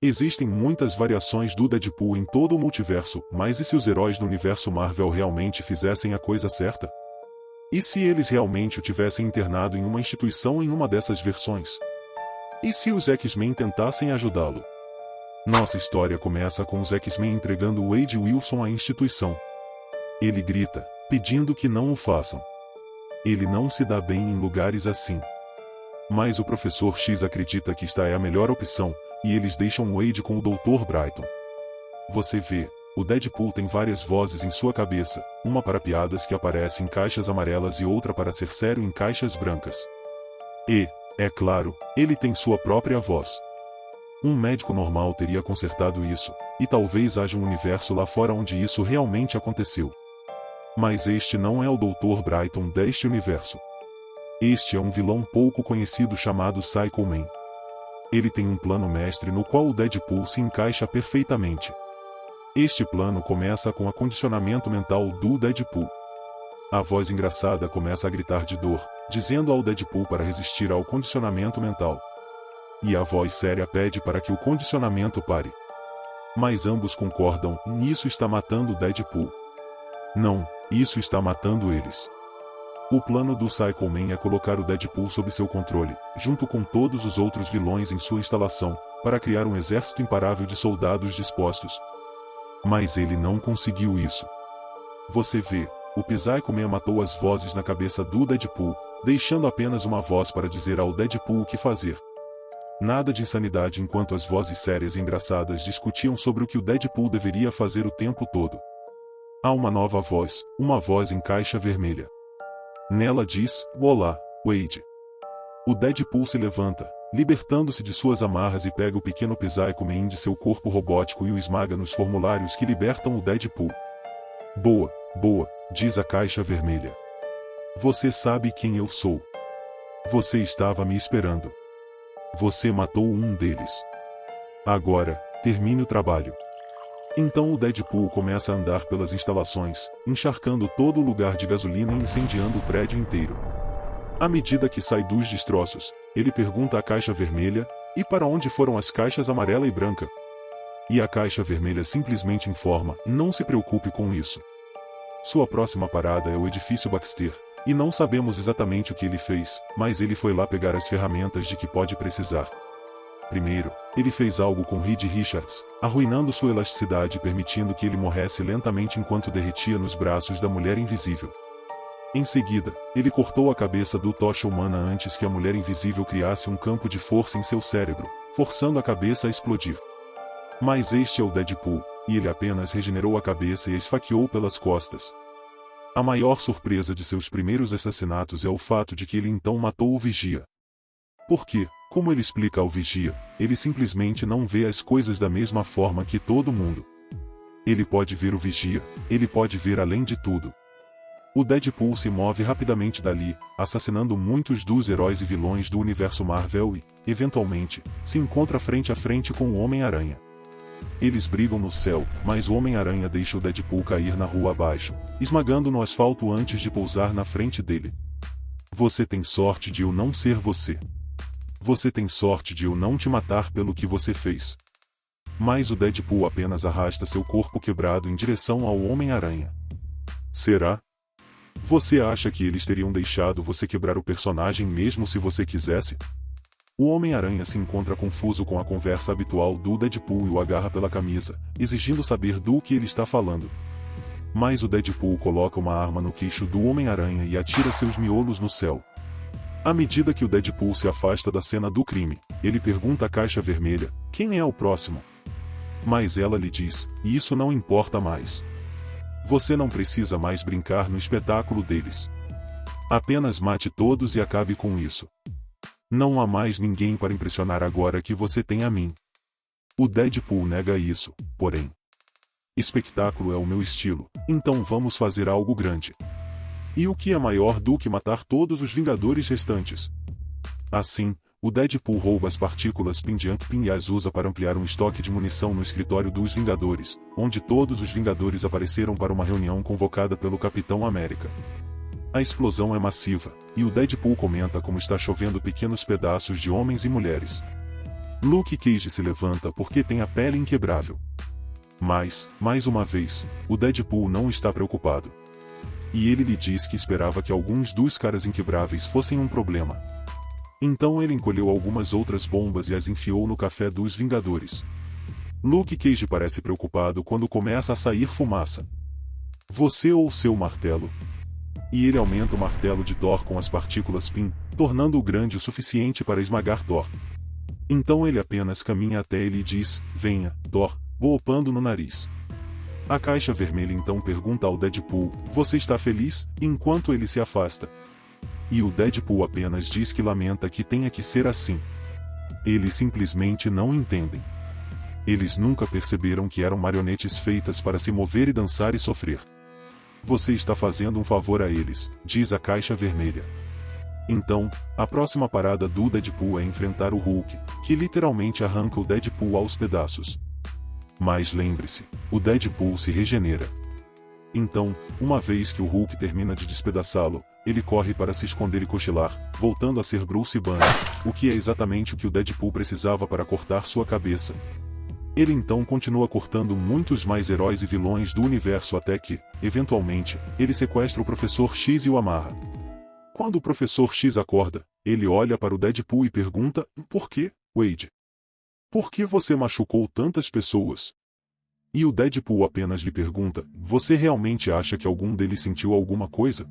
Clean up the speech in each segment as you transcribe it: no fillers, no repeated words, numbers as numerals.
Existem muitas variações do Deadpool em todo o multiverso, mas e se os heróis do universo Marvel realmente fizessem a coisa certa? E se eles realmente o tivessem internado em uma instituição em uma dessas versões? E se os X-Men tentassem ajudá-lo? Nossa história começa com os X-Men entregando Wade Wilson à instituição. Ele grita, pedindo que não o façam. Ele não se dá bem em lugares assim. Mas o Professor X acredita que esta é a melhor opção, e eles deixam Wade com o Dr. Brighton. Você vê, o Deadpool tem várias vozes em sua cabeça, uma para piadas que aparece em caixas amarelas e outra para ser sério em caixas brancas. E, é claro, ele tem sua própria voz. Um médico normal teria consertado isso, e talvez haja um universo lá fora onde isso realmente aconteceu. Mas este não é o Dr. Brighton deste universo. Este é um vilão pouco conhecido chamado Psycho Man. Ele tem um plano mestre no qual o Deadpool se encaixa perfeitamente. Este plano começa com o condicionamento mental do Deadpool. A voz engraçada começa a gritar de dor, dizendo ao Deadpool para resistir ao condicionamento mental. E a voz séria pede para que o condicionamento pare. Mas ambos concordam, e isso está matando o Deadpool. Não, isso está matando eles. O plano do Psycho Man é colocar o Deadpool sob seu controle, junto com todos os outros vilões em sua instalação, para criar um exército imparável de soldados dispostos. Mas ele não conseguiu isso. Você vê, o Psycho Man matou as vozes na cabeça do Deadpool, deixando apenas uma voz para dizer ao Deadpool o que fazer. Nada de insanidade enquanto as vozes sérias e engraçadas discutiam sobre o que o Deadpool deveria fazer o tempo todo. Há uma nova voz, uma voz em caixa vermelha. Nela diz, olá, Wade. O Deadpool se levanta, libertando-se de suas amarras e pega o pequeno Psycho Man de seu corpo robótico e o esmaga nos formulários que libertam o Deadpool. Boa, boa, diz a caixa vermelha. Você sabe quem eu sou. Você estava me esperando. Você matou um deles. Agora, termine o trabalho. Então o Deadpool começa a andar pelas instalações, encharcando todo o lugar de gasolina e incendiando o prédio inteiro. À medida que sai dos destroços, ele pergunta à caixa vermelha, e para onde foram as caixas amarela e branca? E a caixa vermelha simplesmente informa, não se preocupe com isso. Sua próxima parada é o edifício Baxter, e não sabemos exatamente o que ele fez, mas ele foi lá pegar as ferramentas de que pode precisar. Primeiro, ele fez algo com Reed Richards, arruinando sua elasticidade e permitindo que ele morresse lentamente enquanto derretia nos braços da Mulher Invisível. Em seguida, ele cortou a cabeça do Tocha Humana antes que a Mulher Invisível criasse um campo de força em seu cérebro, forçando a cabeça a explodir. Mas este é o Deadpool, e ele apenas regenerou a cabeça e a esfaqueou pelas costas. A maior surpresa de seus primeiros assassinatos é o fato de que ele então matou o Vigia. Por quê? Como ele explica ao Vigia, ele simplesmente não vê as coisas da mesma forma que todo mundo. Ele pode ver o Vigia, ele pode ver além de tudo. O Deadpool se move rapidamente dali, assassinando muitos dos heróis e vilões do universo Marvel e, eventualmente, se encontra frente a frente com o Homem-Aranha. Eles brigam no céu, mas o Homem-Aranha deixa o Deadpool cair na rua abaixo, esmagando no asfalto antes de pousar na frente dele. Você tem sorte de eu não ser você. Você tem sorte de eu não te matar pelo que você fez. Mas o Deadpool apenas arrasta seu corpo quebrado em direção ao Homem-Aranha. Será? Você acha que eles teriam deixado você quebrar o personagem mesmo se você quisesse? O Homem-Aranha se encontra confuso com a conversa habitual do Deadpool e o agarra pela camisa, exigindo saber do que ele está falando. Mas o Deadpool coloca uma arma no queixo do Homem-Aranha e atira seus miolos no céu. À medida que o Deadpool se afasta da cena do crime, ele pergunta à caixa vermelha, quem é o próximo? Mas ela lhe diz, e isso não importa mais. Você não precisa mais brincar no espetáculo deles. Apenas mate todos e acabe com isso. Não há mais ninguém para impressionar agora que você tem a mim. O Deadpool nega isso, porém. Espectáculo é o meu estilo, então vamos fazer algo grande. E o que é maior do que matar todos os Vingadores restantes? Assim, o Deadpool rouba as partículas Pin e as usa para ampliar um estoque de munição no escritório dos Vingadores, onde todos os Vingadores apareceram para uma reunião convocada pelo Capitão América. A explosão é massiva, e o Deadpool comenta como está chovendo pequenos pedaços de homens e mulheres. Luke Cage se levanta porque tem a pele inquebrável. Mas, mais uma vez, o Deadpool não está preocupado. E ele lhe diz que esperava que alguns dos caras inquebráveis fossem um problema. Então ele encolheu algumas outras bombas e as enfiou no café dos Vingadores. Luke Cage parece preocupado quando começa a sair fumaça. Você ou seu martelo? E ele aumenta o martelo de Thor com as partículas PIN, tornando-o grande o suficiente para esmagar Thor. Então ele apenas caminha até ele e diz, venha, Thor, golpeando no nariz. A Caixa Vermelha então pergunta ao Deadpool, você está feliz? Enquanto ele se afasta. E o Deadpool apenas diz que lamenta que tenha que ser assim. Eles simplesmente não entendem. Eles nunca perceberam que eram marionetes feitas para se mover e dançar e sofrer. Você está fazendo um favor a eles, diz a Caixa Vermelha. Então, a próxima parada do Deadpool é enfrentar o Hulk, que literalmente arranca o Deadpool aos pedaços. Mas lembre-se, o Deadpool se regenera. Então, uma vez que o Hulk termina de despedaçá-lo, ele corre para se esconder e cochilar, voltando a ser Bruce Banner, o que é exatamente o que o Deadpool precisava para cortar sua cabeça. Ele então continua cortando muitos mais heróis e vilões do universo até que, eventualmente, ele sequestra o Professor X e o amarra. Quando o Professor X acorda, ele olha para o Deadpool e pergunta, por quê, Wade? Por que você machucou tantas pessoas? E o Deadpool apenas lhe pergunta, você realmente acha que algum deles sentiu alguma coisa?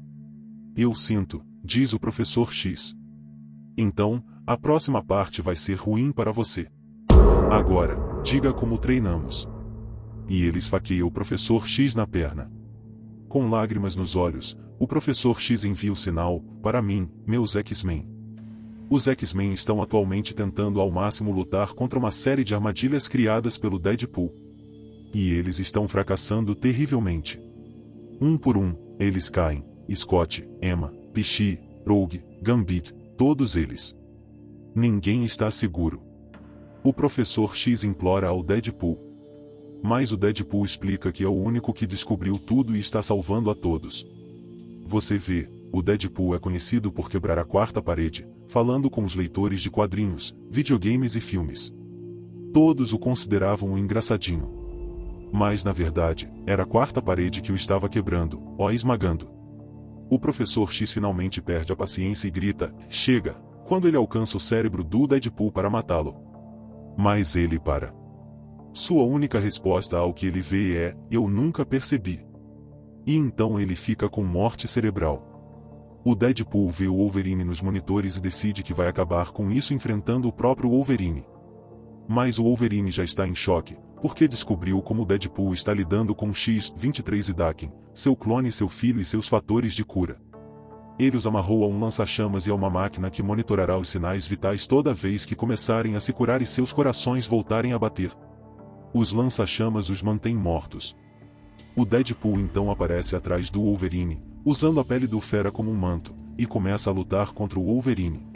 Eu sinto, diz o Professor X. Então, a próxima parte vai ser ruim para você. Agora, diga como treinamos. E ele esfaqueia o Professor X na perna. Com lágrimas nos olhos, o Professor X envia o sinal, para mim, meus X-Men. Os X-Men estão atualmente tentando ao máximo lutar contra uma série de armadilhas criadas pelo Deadpool. E eles estão fracassando terrivelmente. Um por um, eles caem, Scott, Emma, Pichi, Rogue, Gambit, todos eles. Ninguém está seguro. O Professor X implora ao Deadpool. Mas o Deadpool explica que é o único que descobriu tudo e está salvando a todos. Você vê, o Deadpool é conhecido por quebrar a quarta parede, falando com os leitores de quadrinhos, videogames e filmes. Todos o consideravam um engraçadinho. Mas na verdade, era a quarta parede que o estava quebrando, esmagando. O Professor X finalmente perde a paciência e grita, chega, quando ele alcança o cérebro do Deadpool para matá-lo. Mas ele para. Sua única resposta ao que ele vê é, eu nunca percebi. E então ele fica com morte cerebral. O Deadpool vê o Wolverine nos monitores e decide que vai acabar com isso enfrentando o próprio Wolverine. Mas o Wolverine já está em choque, porque descobriu como o Deadpool está lidando com X-23 e Daken, seu clone e seu filho e seus fatores de cura. Ele os amarrou a um lança-chamas e a uma máquina que monitorará os sinais vitais toda vez que começarem a se curar e seus corações voltarem a bater. Os lança-chamas os mantêm mortos. O Deadpool então aparece atrás do Wolverine, usando a pele do fera como um manto, e começa a lutar contra o Wolverine.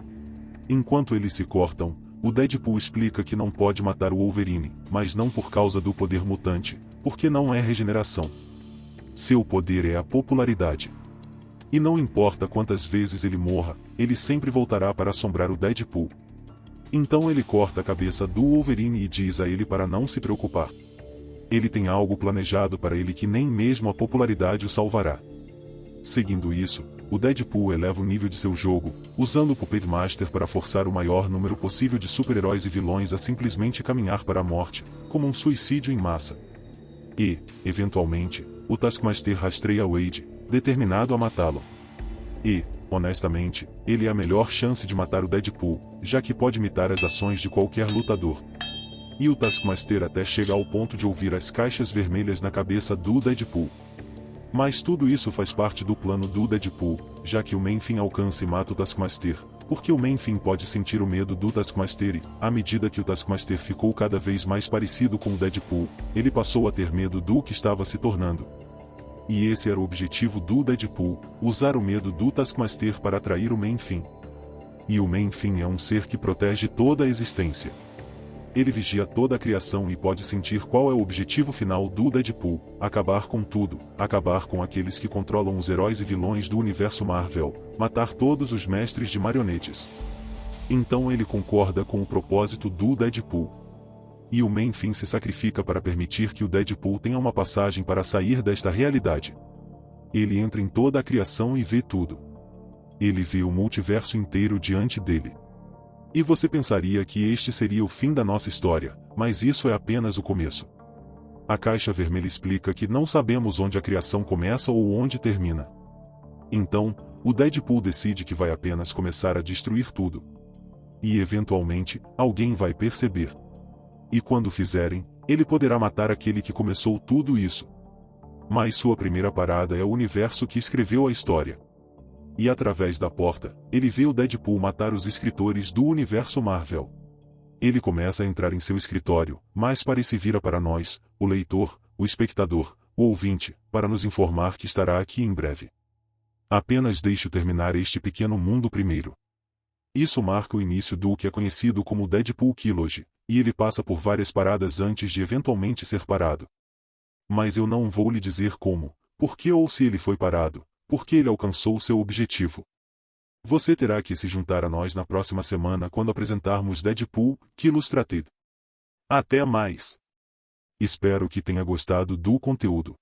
Enquanto eles se cortam, o Deadpool explica que não pode matar o Wolverine, mas não por causa do poder mutante, porque não é regeneração. Seu poder é a popularidade. E não importa quantas vezes ele morra, ele sempre voltará para assombrar o Deadpool. Então ele corta a cabeça do Wolverine e diz a ele para não se preocupar. Ele tem algo planejado para ele que nem mesmo a popularidade o salvará. Seguindo isso, o Deadpool eleva o nível de seu jogo, usando o Puppet Master para forçar o maior número possível de super-heróis e vilões a simplesmente caminhar para a morte, como um suicídio em massa. E, eventualmente, o Taskmaster rastreia Wade, determinado a matá-lo. E, honestamente, ele é a melhor chance de matar o Deadpool, já que pode imitar as ações de qualquer lutador. E o Taskmaster até chega ao ponto de ouvir as caixas vermelhas na cabeça do Deadpool. Mas tudo isso faz parte do plano do Deadpool, já que o Main-Fin alcança e mata o Taskmaster, porque o Main-Fin pode sentir o medo do Taskmaster e, à medida que o Taskmaster ficou cada vez mais parecido com o Deadpool, ele passou a ter medo do que estava se tornando. E esse era o objetivo do Deadpool, usar o medo do Taskmaster para atrair o Main-Fin. E o Main-Fin é um ser que protege toda a existência. Ele vigia toda a criação e pode sentir qual é o objetivo final do Deadpool, acabar com tudo, acabar com aqueles que controlam os heróis e vilões do universo Marvel, matar todos os mestres de marionetes. Então ele concorda com o propósito do Deadpool. E o Man-Thing se sacrifica para permitir que o Deadpool tenha uma passagem para sair desta realidade. Ele entra em toda a criação e vê tudo. Ele vê o multiverso inteiro diante dele. E você pensaria que este seria o fim da nossa história, mas isso é apenas o começo. A caixa vermelha explica que não sabemos onde a criação começa ou onde termina. Então, o Deadpool decide que vai apenas começar a destruir tudo. E eventualmente, alguém vai perceber. E quando fizerem, ele poderá matar aquele que começou tudo isso. Mas sua primeira parada é o universo que escreveu a história. E através da porta, ele vê o Deadpool matar os escritores do universo Marvel. Ele começa a entrar em seu escritório, mas se vira para nós, o leitor, o espectador, o ouvinte, para nos informar que estará aqui em breve. Apenas deixe-o terminar este pequeno mundo primeiro. Isso marca o início do que é conhecido como Deadpool Trilogy, e ele passa por várias paradas antes de eventualmente ser parado. Mas eu não vou lhe dizer como, por que ou se ele foi parado, porque ele alcançou seu objetivo. Você terá que se juntar a nós na próxima semana quando apresentarmos Deadpool Illustrated. Até mais! Espero que tenha gostado do conteúdo.